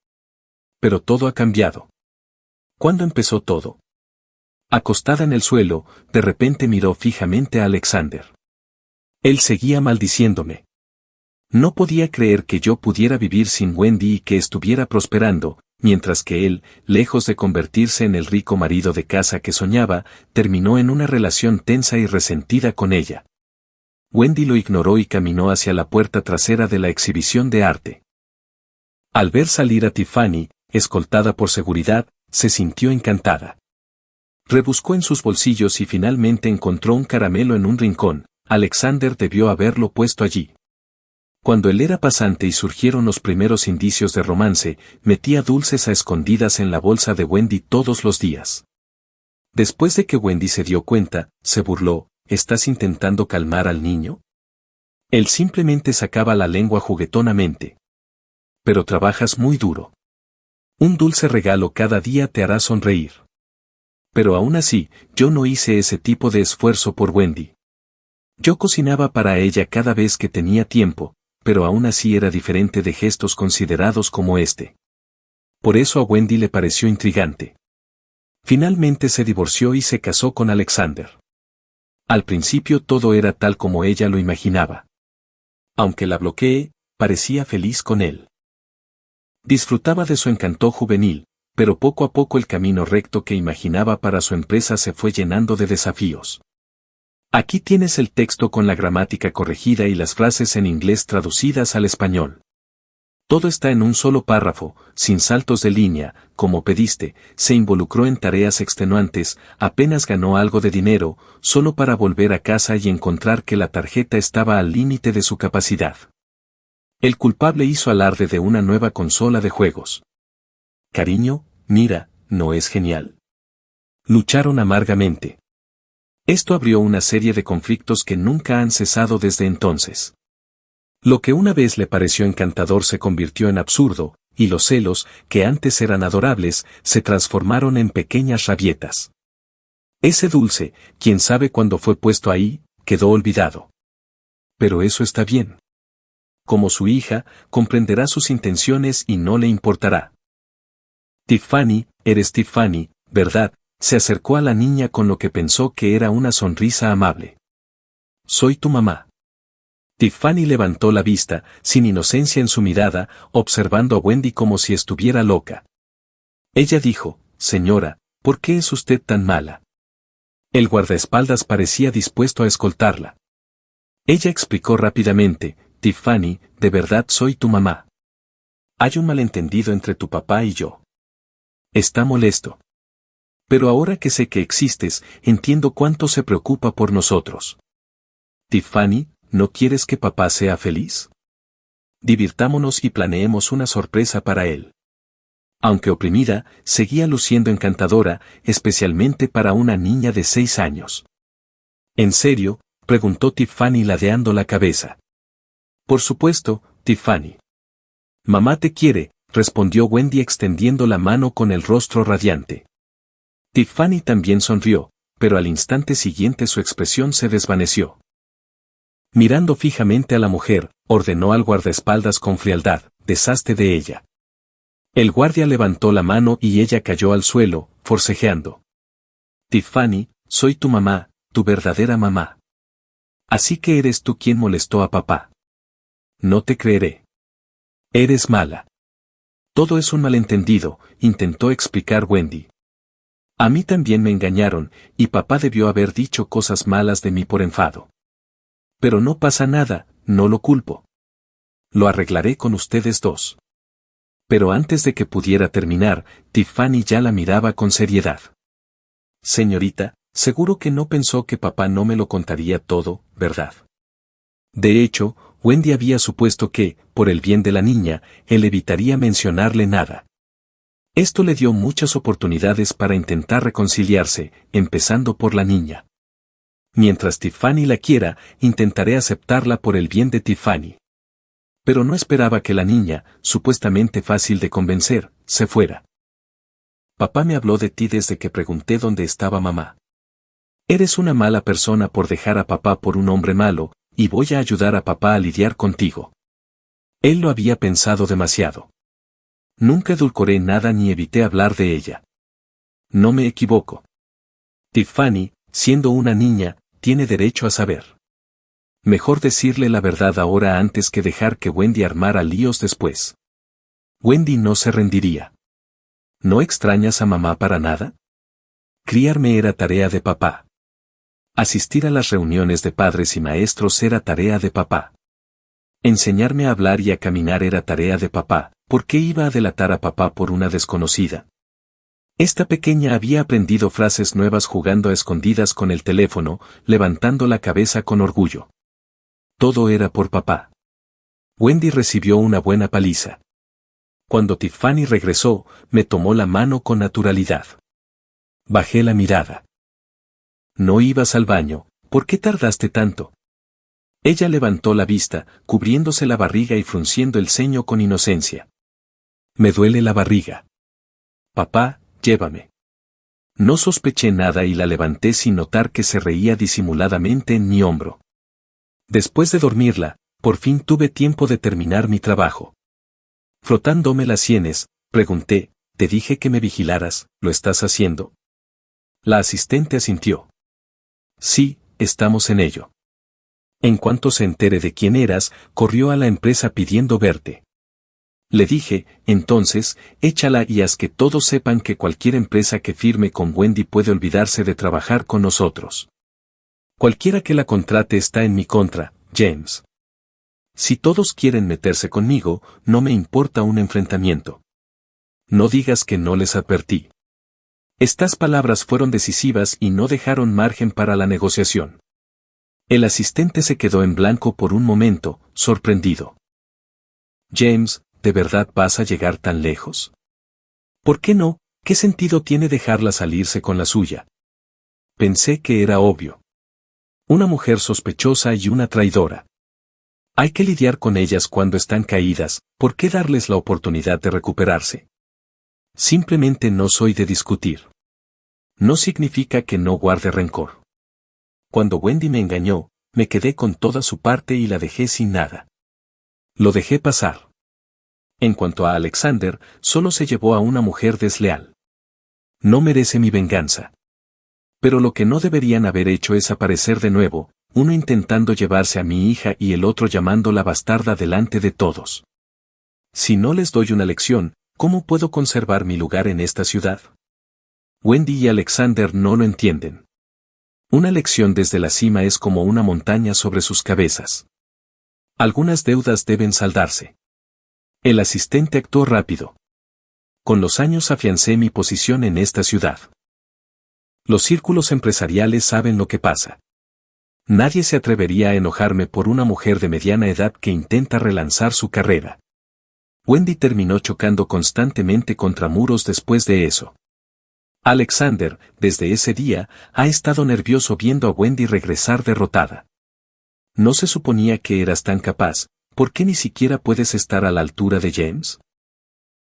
Pero todo ha cambiado. ¿Cuándo empezó todo? Acostada en el suelo, de repente miró fijamente a Alexander. Él seguía maldiciéndome. No podía creer que yo pudiera vivir sin Wendy y que estuviera prosperando, mientras que él, lejos de convertirse en el rico marido de casa que soñaba, terminó en una relación tensa y resentida con ella. Wendy lo ignoró y caminó hacia la puerta trasera de la exhibición de arte. Al ver salir a Tiffany, escoltada por seguridad, se sintió encantada. Rebuscó en sus bolsillos y finalmente encontró un caramelo en un rincón. Alexander debió haberlo puesto allí. Cuando él era pasante y surgieron los primeros indicios de romance, metía dulces a escondidas en la bolsa de Wendy todos los días. Después de que Wendy se dio cuenta, se burló. ¿Estás intentando calmar al niño? Él simplemente sacaba la lengua juguetonamente. Pero trabajas muy duro. Un dulce regalo cada día te hará sonreír. Pero aún así, yo no hice ese tipo de esfuerzo por Wendy. Yo cocinaba para ella cada vez que tenía tiempo, pero aún así era diferente de gestos considerados como este. Por eso a Wendy le pareció intrigante. Finalmente se divorció y se casó con Alexander. Al principio todo era tal como ella lo imaginaba. Aunque la bloqueé, parecía feliz con él. Disfrutaba de su encanto juvenil, pero poco a poco el camino recto que imaginaba para su empresa se fue llenando de desafíos. Aquí tienes el texto con la gramática corregida y las frases en inglés traducidas al español. Todo está en un solo párrafo, sin saltos de línea, como pediste, se involucró en tareas extenuantes, apenas ganó algo de dinero, solo para volver a casa y encontrar que la tarjeta estaba al límite de su capacidad. El culpable hizo alarde de una nueva consola de juegos. Cariño, mira, ¿no es genial? Lucharon amargamente. Esto abrió una serie de conflictos que nunca han cesado desde entonces. Lo que una vez le pareció encantador se convirtió en absurdo, y los celos, que antes eran adorables, se transformaron en pequeñas rabietas. Ese dulce, quién sabe cuándo fue puesto ahí, quedó olvidado. Pero eso está bien. Como su hija, comprenderá sus intenciones y no le importará. Tiffany, eres Tiffany, ¿verdad? Se acercó a la niña con lo que pensó que era una sonrisa amable. Soy tu mamá. Tiffany levantó la vista, sin inocencia en su mirada, observando a Wendy como si estuviera loca. Ella dijo, señora, ¿por qué es usted tan mala? El guardaespaldas parecía dispuesto a escoltarla. Ella explicó rápidamente, Tiffany, de verdad soy tu mamá. Hay un malentendido entre tu papá y yo. Está molesto. Pero ahora que sé que existes, entiendo cuánto se preocupa por nosotros. Tiffany, ¿no quieres que papá sea feliz? Divirtámonos y planeemos una sorpresa para él. Aunque oprimida, seguía luciendo encantadora, especialmente para una niña de 6 años. ¿En serio?, preguntó Tiffany ladeando la cabeza. Por supuesto, Tiffany. Mamá te quiere, respondió Wendy extendiendo la mano con el rostro radiante. Tiffany también sonrió, pero al instante siguiente su expresión se desvaneció. Mirando fijamente a la mujer, ordenó al guardaespaldas con frialdad, deshazte de ella. El guardia levantó la mano y ella cayó al suelo, forcejeando. Tiffany, soy tu mamá, tu verdadera mamá. Así que eres tú quien molestó a papá. No te creeré. Eres mala. Todo es un malentendido, intentó explicar Wendy. A mí también me engañaron, y papá debió haber dicho cosas malas de mí por enfado. Pero no pasa nada, no lo culpo. Lo arreglaré con ustedes dos. Pero antes de que pudiera terminar, Tiffany ya la miraba con seriedad. Señorita, seguro que no pensó que papá no me lo contaría todo, ¿verdad? De hecho, Wendy había supuesto que, por el bien de la niña, él evitaría mencionarle nada. Esto le dio muchas oportunidades para intentar reconciliarse, empezando por la niña. Mientras Tiffany la quiera, intentaré aceptarla por el bien de Tiffany. Pero no esperaba que la niña, supuestamente fácil de convencer, se fuera. Papá me habló de ti desde que pregunté dónde estaba mamá. Eres una mala persona por dejar a papá por un hombre malo, y voy a ayudar a papá a lidiar contigo. Él lo había pensado demasiado. Nunca edulcoré nada ni evité hablar de ella. No me equivoco. Tiffany, siendo una niña, tiene derecho a saber. Mejor decirle la verdad ahora antes que dejar que Wendy armara líos después. Wendy no se rendiría. ¿No extrañas a mamá para nada? Criarme era tarea de papá. Asistir a las reuniones de padres y maestros era tarea de papá. Enseñarme a hablar y a caminar era tarea de papá. ¿Por qué iba a delatar a papá por una desconocida? Esta pequeña había aprendido frases nuevas jugando a escondidas con el teléfono, levantando la cabeza con orgullo. Todo era por papá. Wendy recibió una buena paliza. Cuando Tiffany regresó, me tomó la mano con naturalidad. Bajé la mirada. No ibas al baño, ¿por qué tardaste tanto? Ella levantó la vista, cubriéndose la barriga y frunciendo el ceño con inocencia. Me duele la barriga. Papá, llévame. No sospeché nada y la levanté sin notar que se reía disimuladamente en mi hombro. Después de dormirla, por fin tuve tiempo de terminar mi trabajo. Frotándome las sienes, pregunté, te dije que me vigilaras, ¿lo estás haciendo? La asistente asintió. Sí, estamos en ello. En cuanto se entere de quién eras, corrió a la empresa pidiendo verte. Le dije, entonces, échala y haz que todos sepan que cualquier empresa que firme con Wendy puede olvidarse de trabajar con nosotros. Cualquiera que la contrate está en mi contra, James. Si todos quieren meterse conmigo, no me importa un enfrentamiento. No digas que no les advertí. Estas palabras fueron decisivas y no dejaron margen para la negociación. El asistente se quedó en blanco por un momento, sorprendido. James, ¿de verdad vas a llegar tan lejos? ¿Por qué no? ¿Qué sentido tiene dejarla salirse con la suya? Pensé que era obvio. Una mujer sospechosa y una traidora. Hay que lidiar con ellas cuando están caídas, ¿por qué darles la oportunidad de recuperarse? Simplemente no soy de discutir. No significa que no guarde rencor. Cuando Wendy me engañó, me quedé con toda su parte y la dejé sin nada. Lo dejé pasar. En cuanto a Alexander, solo se llevó a una mujer desleal. No merece mi venganza. Pero lo que no deberían haber hecho es aparecer de nuevo, uno intentando llevarse a mi hija y el otro llamándola bastarda delante de todos. Si no les doy una lección, ¿cómo puedo conservar mi lugar en esta ciudad? Wendy y Alexander no lo entienden. Una lección desde la cima es como una montaña sobre sus cabezas. Algunas deudas deben saldarse. El asistente actuó rápido. Con los años afiancé mi posición en esta ciudad. Los círculos empresariales saben lo que pasa. Nadie se atrevería a enojarme por una mujer de mediana edad que intenta relanzar su carrera. Wendy terminó chocando constantemente contra muros después de eso. Alexander, desde ese día, ha estado nervioso viendo a Wendy regresar derrotada. ¿No se suponía que eras tan capaz? ¿Por qué ni siquiera puedes estar a la altura de James?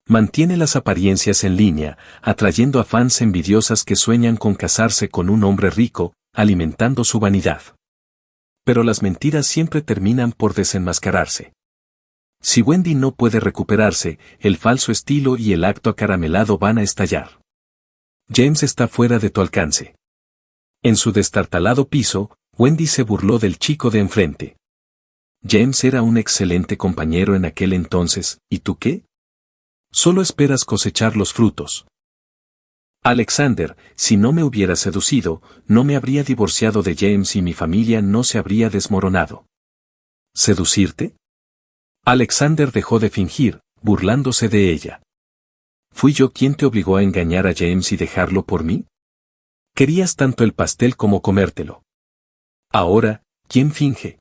Mantiene las apariencias en línea, atrayendo a fans envidiosas que sueñan con casarse con un hombre rico, alimentando su vanidad. Pero las mentiras siempre terminan por desenmascararse. Si Wendy no puede recuperarse, el falso estilo y el acto acaramelado van a estallar. James está fuera de tu alcance. En su destartalado piso, Wendy se burló del chico de enfrente. James era un excelente compañero en aquel entonces, ¿y tú qué? Solo esperas cosechar los frutos. Alexander, si no me hubiera seducido, no me habría divorciado de James y mi familia no se habría desmoronado. ¿Seducirte? Alexander dejó de fingir, burlándose de ella. ¿Fui yo quien te obligó a engañar a James y dejarlo por mí? Querías tanto el pastel como comértelo. Ahora, ¿quién finge?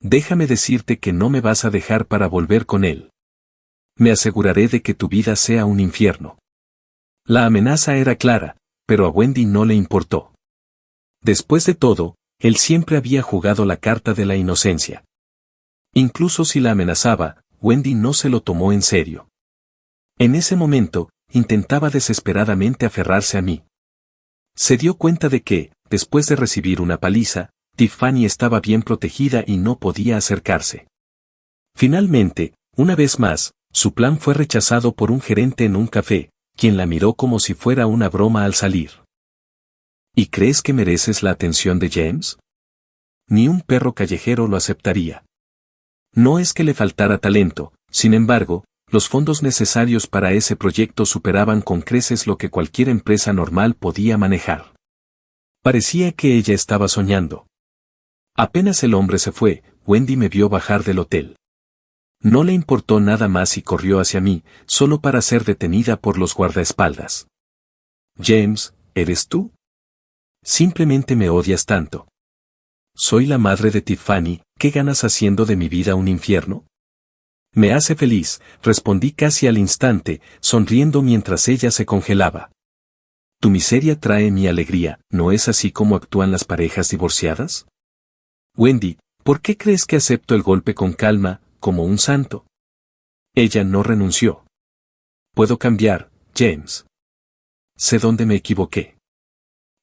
Déjame decirte que no me vas a dejar para volver con él. Me aseguraré de que tu vida sea un infierno. La amenaza era clara, pero a Wendy no le importó. Después de todo, él siempre había jugado la carta de la inocencia. Incluso si la amenazaba, Wendy no se lo tomó en serio. En ese momento, intentaba desesperadamente aferrarse a mí. Se dio cuenta de que, después de recibir una paliza, Tiffany estaba bien protegida y no podía acercarse. Finalmente, una vez más, su plan fue rechazado por un gerente en un café, quien la miró como si fuera una broma al salir. ¿Y crees que mereces la atención de James? Ni un perro callejero lo aceptaría. No es que le faltara talento, sin embargo, los fondos necesarios para ese proyecto superaban con creces lo que cualquier empresa normal podía manejar. Parecía que ella estaba soñando. Apenas el hombre se fue, Wendy me vio bajar del hotel. No le importó nada más y corrió hacia mí, solo para ser detenida por los guardaespaldas. James, ¿eres tú? Simplemente me odias tanto. Soy la madre de Tiffany, ¿qué ganas haciendo de mi vida un infierno? Me hace feliz, respondí casi al instante, sonriendo mientras ella se congelaba. Tu miseria trae mi alegría, ¿no es así como actúan las parejas divorciadas? Wendy, ¿por qué crees que acepto el golpe con calma, como un santo? Ella no renunció. Puedo cambiar, James. Sé dónde me equivoqué.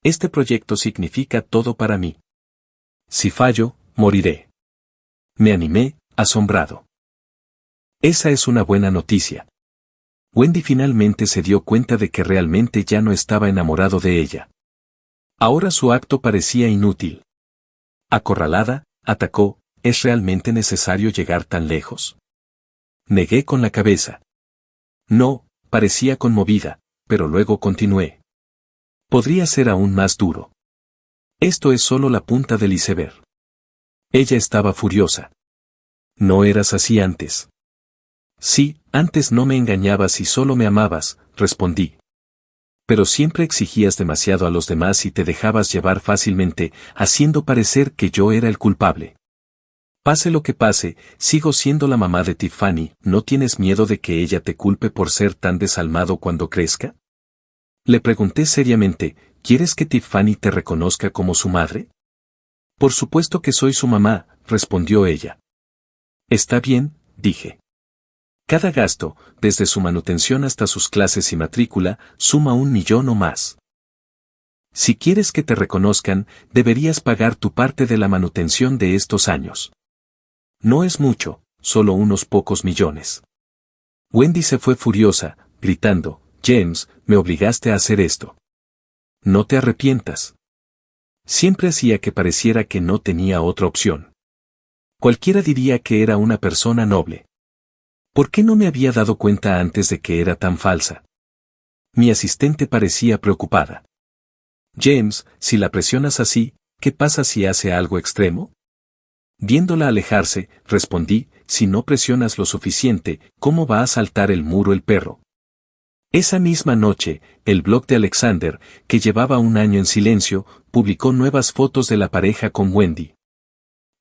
Este proyecto significa todo para mí. Si fallo, moriré. Me animé, asombrado. Esa es una buena noticia. Wendy finalmente se dio cuenta de que realmente ya no estaba enamorado de ella. Ahora su acto parecía inútil. Acorralada, atacó, ¿es realmente necesario llegar tan lejos? Negué con la cabeza. No, parecía conmovida, pero luego continué. Podría ser aún más duro. Esto es solo la punta del iceberg. Ella estaba furiosa. ¿No eras así antes? Sí, antes no me engañabas y solo me amabas, respondí. Pero siempre exigías demasiado a los demás y te dejabas llevar fácilmente, haciendo parecer que yo era el culpable. Pase lo que pase, sigo siendo la mamá de Tiffany, ¿no tienes miedo de que ella te culpe por ser tan desalmado cuando crezca? Le pregunté seriamente, ¿quieres que Tiffany te reconozca como su madre? Por supuesto que soy su mamá, respondió ella. Está bien, dije. Cada gasto, desde su manutención hasta sus clases y matrícula, suma 1 millón o más. Si quieres que te reconozcan, deberías pagar tu parte de la manutención de estos años. No es mucho, solo unos pocos millones. Wendy se fue furiosa, gritando, James, me obligaste a hacer esto. No te arrepientas. Siempre hacía que pareciera que no tenía otra opción. Cualquiera diría que era una persona noble. ¿Por qué no me había dado cuenta antes de que era tan falsa? Mi asistente parecía preocupada. James, si la presionas así, ¿qué pasa si hace algo extremo? Viéndola alejarse, respondí, si no presionas lo suficiente, ¿cómo va a saltar el muro el perro? Esa misma noche, el blog de Alexander, que llevaba 1 año en silencio, publicó nuevas fotos de la pareja con Wendy.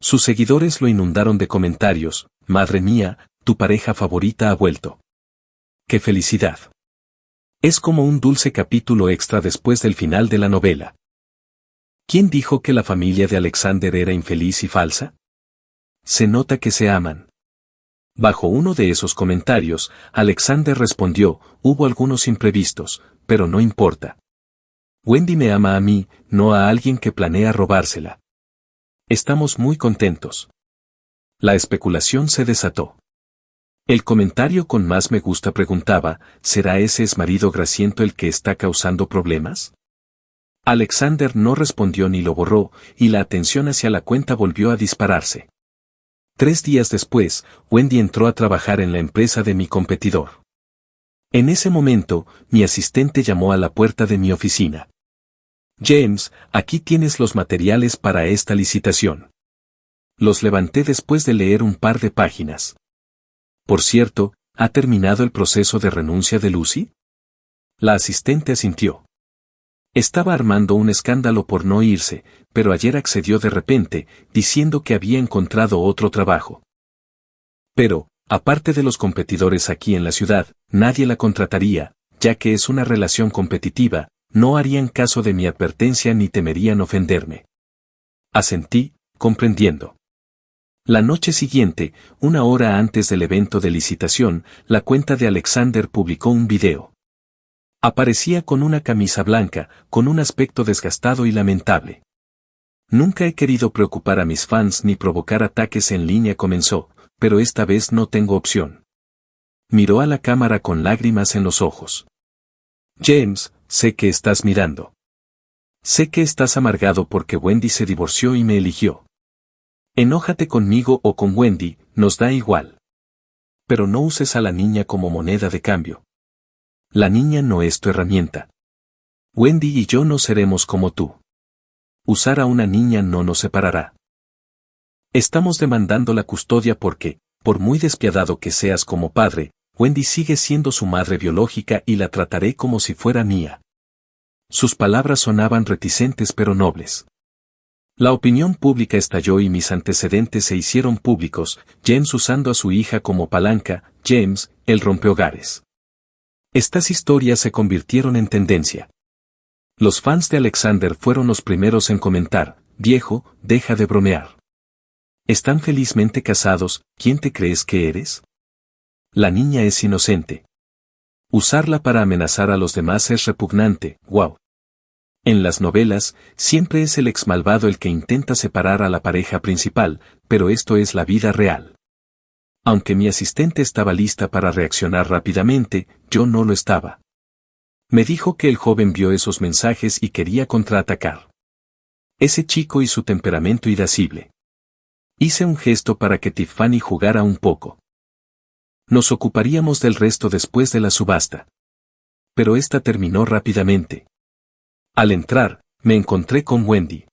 Sus seguidores lo inundaron de comentarios, madre mía, tu pareja favorita ha vuelto. ¡Qué felicidad! Es como un dulce capítulo extra después del final de la novela. ¿Quién dijo que la familia de Alexander era infeliz y falsa? Se nota que se aman. Bajo uno de esos comentarios, Alexander respondió, hubo algunos imprevistos, pero no importa. Wendy me ama a mí, no a alguien que planea robársela. Estamos muy contentos. La especulación se desató. El comentario con más me gusta preguntaba, ¿será ese exmarido grasiento el que está causando problemas? Alexander no respondió ni lo borró, y la atención hacia la cuenta volvió a dispararse. 3 días después, Wendy entró a trabajar en la empresa de mi competidor. En ese momento, mi asistente llamó a la puerta de mi oficina. James, aquí tienes los materiales para esta licitación. Los levanté después de leer un par de páginas. Por cierto, ¿ha terminado el proceso de renuncia de Lucy? La asistente asintió. Estaba armando un escándalo por no irse, pero ayer accedió de repente, diciendo que había encontrado otro trabajo. Pero, aparte de los competidores aquí en la ciudad, nadie la contrataría, ya que es una relación competitiva, no harían caso de mi advertencia ni temerían ofenderme. Asentí, comprendiendo. La noche siguiente, 1 hora antes del evento de licitación, la cuenta de Alexander publicó un video. Aparecía con una camisa blanca, con un aspecto desgastado y lamentable. Nunca he querido preocupar a mis fans ni provocar ataques en línea, comenzó, pero esta vez no tengo opción. Miró a la cámara con lágrimas en los ojos. James, sé que estás mirando. Sé que estás amargado porque Wendy se divorció y me eligió. Enójate conmigo o con Wendy, nos da igual. Pero no uses a la niña como moneda de cambio. La niña no es tu herramienta. Wendy y yo no seremos como tú. Usar a una niña no nos separará. Estamos demandando la custodia porque, por muy despiadado que seas como padre, Wendy sigue siendo su madre biológica y la trataré como si fuera mía. Sus palabras sonaban reticentes pero nobles. La opinión pública estalló y mis antecedentes se hicieron públicos, James usando a su hija como palanca, James, el rompehogares. Estas historias se convirtieron en tendencia. Los fans de Alexander fueron los primeros en comentar, viejo, deja de bromear. Están felizmente casados, ¿quién te crees que eres? La niña es inocente. Usarla para amenazar a los demás es repugnante, wow. En las novelas, siempre es el ex malvado el que intenta separar a la pareja principal, pero esto es la vida real. Aunque mi asistente estaba lista para reaccionar rápidamente, yo no lo estaba. Me dijo que el joven vio esos mensajes y quería contraatacar. Ese chico y su temperamento irascible. Hice un gesto para que Tiffany jugara un poco. Nos ocuparíamos del resto después de la subasta. Pero esta terminó rápidamente. Al entrar, me encontré con Wendy.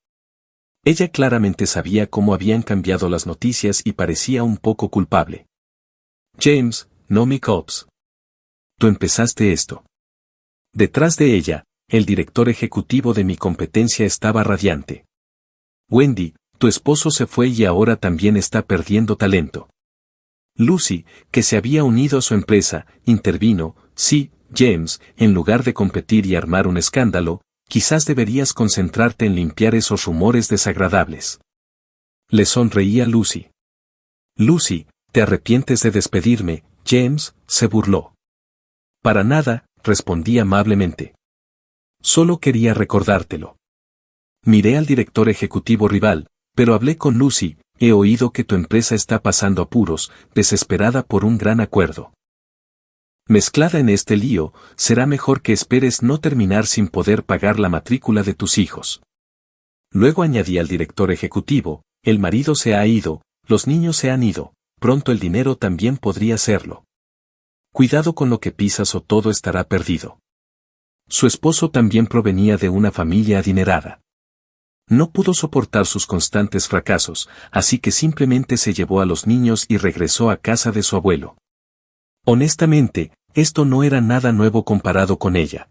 Ella claramente sabía cómo habían cambiado las noticias y parecía un poco culpable. James, no me culpes. Tú empezaste esto. Detrás de ella, el director ejecutivo de mi competencia estaba radiante. Wendy, tu esposo se fue y ahora también está perdiendo talento. Lucy, que se había unido a su empresa, intervino, sí, James, en lugar de competir y armar un escándalo, quizás deberías concentrarte en limpiar esos rumores desagradables. Le sonreía Lucy. Lucy, ¿te arrepientes de despedirme? James, se burló. Para nada, respondí amablemente. Solo quería recordártelo. Miré al director ejecutivo rival, pero hablé con Lucy, he oído que tu empresa está pasando apuros, desesperada por un gran acuerdo. Mezclada en este lío, será mejor que esperes no terminar sin poder pagar la matrícula de tus hijos. Luego añadí al director ejecutivo, el marido se ha ido, los niños se han ido, pronto el dinero también podría serlo. Cuidado con lo que pisas o todo estará perdido. Su esposo también provenía de una familia adinerada. No pudo soportar sus constantes fracasos, así que simplemente se llevó a los niños y regresó a casa de su abuelo. Honestamente, esto no era nada nuevo comparado con ella.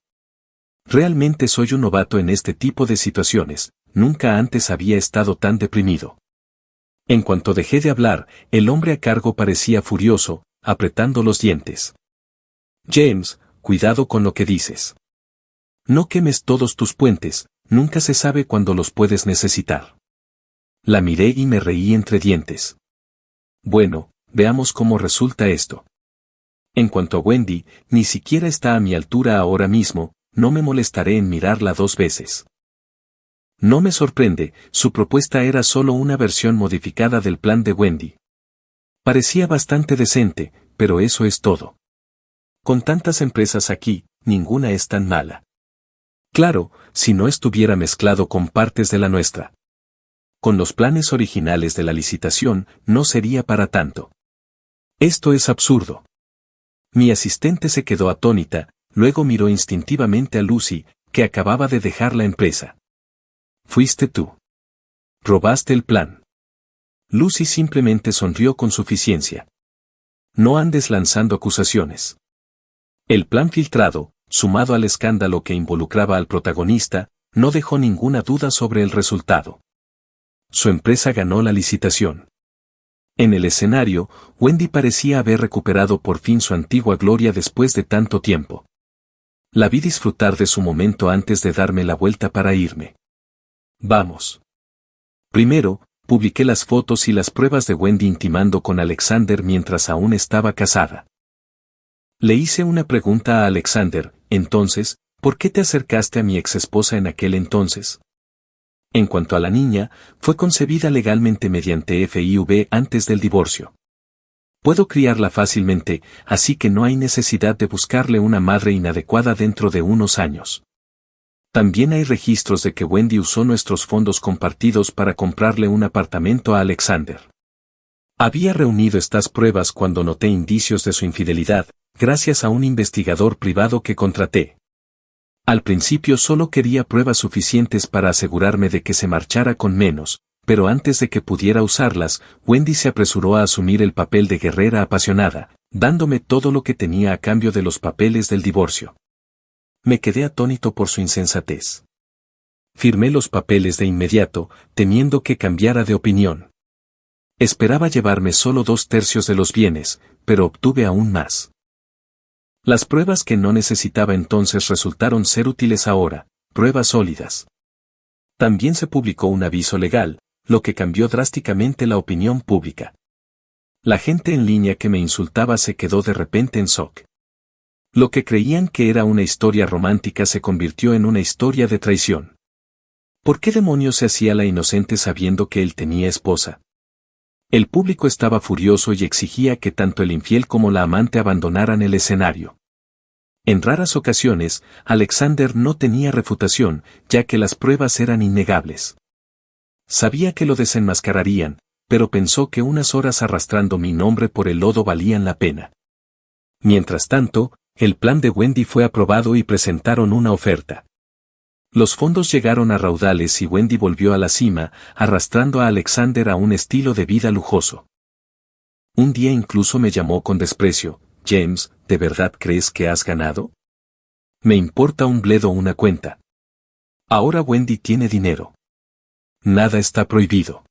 Realmente soy un novato en este tipo de situaciones, nunca antes había estado tan deprimido. En cuanto dejé de hablar, el hombre a cargo parecía furioso, apretando los dientes. James, cuidado con lo que dices. No quemes todos tus puentes, nunca se sabe cuándo los puedes necesitar. La miré y me reí entre dientes. Bueno, veamos cómo resulta esto. En cuanto a Wendy, ni siquiera está a mi altura ahora mismo, no me molestaré en mirarla 2 veces. No me sorprende, su propuesta era solo una versión modificada del plan de Wendy. Parecía bastante decente, pero eso es todo. Con tantas empresas aquí, ninguna es tan mala. Claro, si no estuviera mezclado con partes de la nuestra. Con los planes originales de la licitación, no sería para tanto. Esto es absurdo. Mi asistente se quedó atónita, luego miró instintivamente a Lucy, que acababa de dejar la empresa. Fuiste tú. Robaste el plan. Lucy simplemente sonrió con suficiencia. No andes lanzando acusaciones. El plan filtrado, sumado al escándalo que involucraba al protagonista, no dejó ninguna duda sobre el resultado. Su empresa ganó la licitación. En el escenario, Wendy parecía haber recuperado por fin su antigua gloria después de tanto tiempo. La vi disfrutar de su momento antes de darme la vuelta para irme. Vamos. Primero, publiqué las fotos y las pruebas de Wendy intimando con Alexander mientras aún estaba casada. Le hice una pregunta a Alexander, entonces, ¿por qué te acercaste a mi exesposa en aquel entonces? En cuanto a la niña, fue concebida legalmente mediante FIV antes del divorcio. Puedo criarla fácilmente, así que no hay necesidad de buscarle una madre inadecuada dentro de unos años. También hay registros de que Wendy usó nuestros fondos compartidos para comprarle un apartamento a Alexander. Había reunido estas pruebas cuando noté indicios de su infidelidad, gracias a un investigador privado que contraté. Al principio solo quería pruebas suficientes para asegurarme de que se marchara con menos, pero antes de que pudiera usarlas, Wendy se apresuró a asumir el papel de guerrera apasionada, dándome todo lo que tenía a cambio de los papeles del divorcio. Me quedé atónito por su insensatez. Firmé los papeles de inmediato, temiendo que cambiara de opinión. Esperaba llevarme solo 2/3 de los bienes, pero obtuve aún más. Las pruebas que no necesitaba entonces resultaron ser útiles ahora, pruebas sólidas. También se publicó un aviso legal, lo que cambió drásticamente la opinión pública. La gente en línea que me insultaba se quedó de repente en shock. Lo que creían que era una historia romántica se convirtió en una historia de traición. ¿Por qué demonios se hacía la inocente sabiendo que él tenía esposa? El público estaba furioso y exigía que tanto el infiel como la amante abandonaran el escenario. En raras ocasiones, Alexander no tenía refutación, ya que las pruebas eran innegables. Sabía que lo desenmascararían, pero pensó que unas horas arrastrando mi nombre por el lodo valían la pena. Mientras tanto, el plan de Wendy fue aprobado y presentaron una oferta. Los fondos llegaron a raudales y Wendy volvió a la cima, arrastrando a Alexander a un estilo de vida lujoso. Un día incluso me llamó con desprecio: James, ¿de verdad crees que has ganado? Me importa un bledo una cuenta. Ahora Wendy tiene dinero. Nada está prohibido.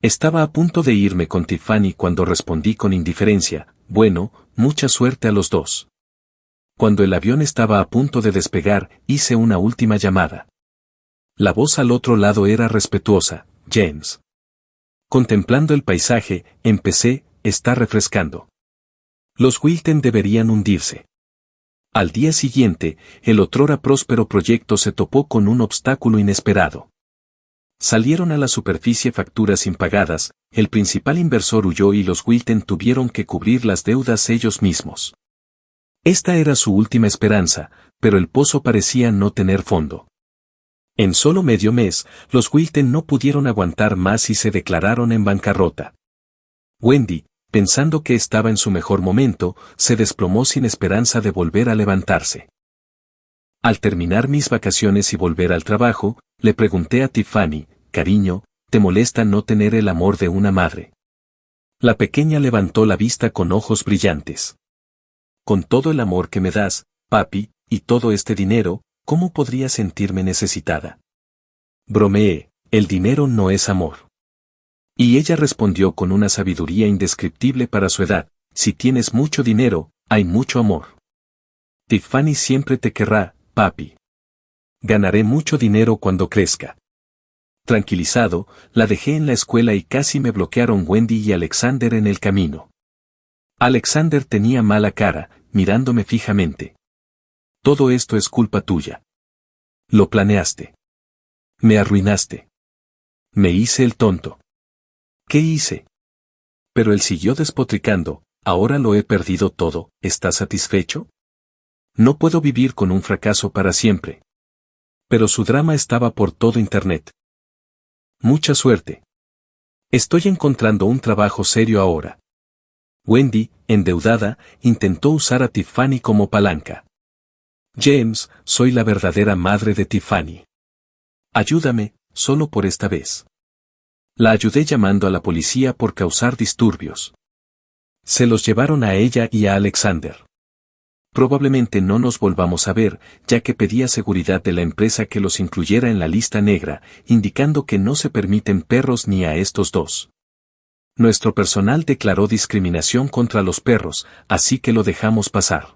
Estaba a punto de irme con Tiffany cuando respondí con indiferencia: bueno, mucha suerte a los dos. Cuando el avión estaba a punto de despegar, hice una última llamada. La voz al otro lado era respetuosa: James. Contemplando el paisaje, empecé: está refrescando. Los Wilton deberían hundirse. Al día siguiente, el otrora próspero proyecto se topó con un obstáculo inesperado. Salieron a la superficie facturas impagadas, el principal inversor huyó y los Wilton tuvieron que cubrir las deudas ellos mismos. Esta era su última esperanza, pero el pozo parecía no tener fondo. En solo medio mes, los Wilton no pudieron aguantar más y se declararon en bancarrota. Wendy, pensando que estaba en su mejor momento, se desplomó sin esperanza de volver a levantarse. Al terminar mis vacaciones y volver al trabajo, le pregunté a Tiffany: cariño, ¿te molesta no tener el amor de una madre? La pequeña levantó la vista con ojos brillantes. Con todo el amor que me das, papi, y todo este dinero, ¿cómo podría sentirme necesitada? Bromeé: el dinero no es amor. Y ella respondió con una sabiduría indescriptible para su edad: si tienes mucho dinero, hay mucho amor. Tiffany siempre te querrá, papi. Ganaré mucho dinero cuando crezca. Tranquilizado, la dejé en la escuela y casi me bloquearon Wendy y Alexander en el camino. Alexander tenía mala cara, mirándome fijamente. Todo esto es culpa tuya. Lo planeaste. Me arruinaste. Me hice el tonto. ¿Qué hice? Pero él siguió despotricando: ahora lo he perdido todo, ¿estás satisfecho? No puedo vivir con un fracaso para siempre. Pero su drama estaba por todo Internet. Mucha suerte. Estoy encontrando un trabajo serio ahora. Wendy, endeudada, intentó usar a Tiffany como palanca. James, soy la verdadera madre de Tiffany. Ayúdame, solo por esta vez. La ayudé llamando a la policía por causar disturbios. Se los llevaron a ella y a Alexander. Probablemente no nos volvamos a ver, ya que pedía seguridad de la empresa que los incluyera en la lista negra, indicando que no se permiten perros ni a estos dos. Nuestro personal declaró discriminación contra los perros, así que lo dejamos pasar.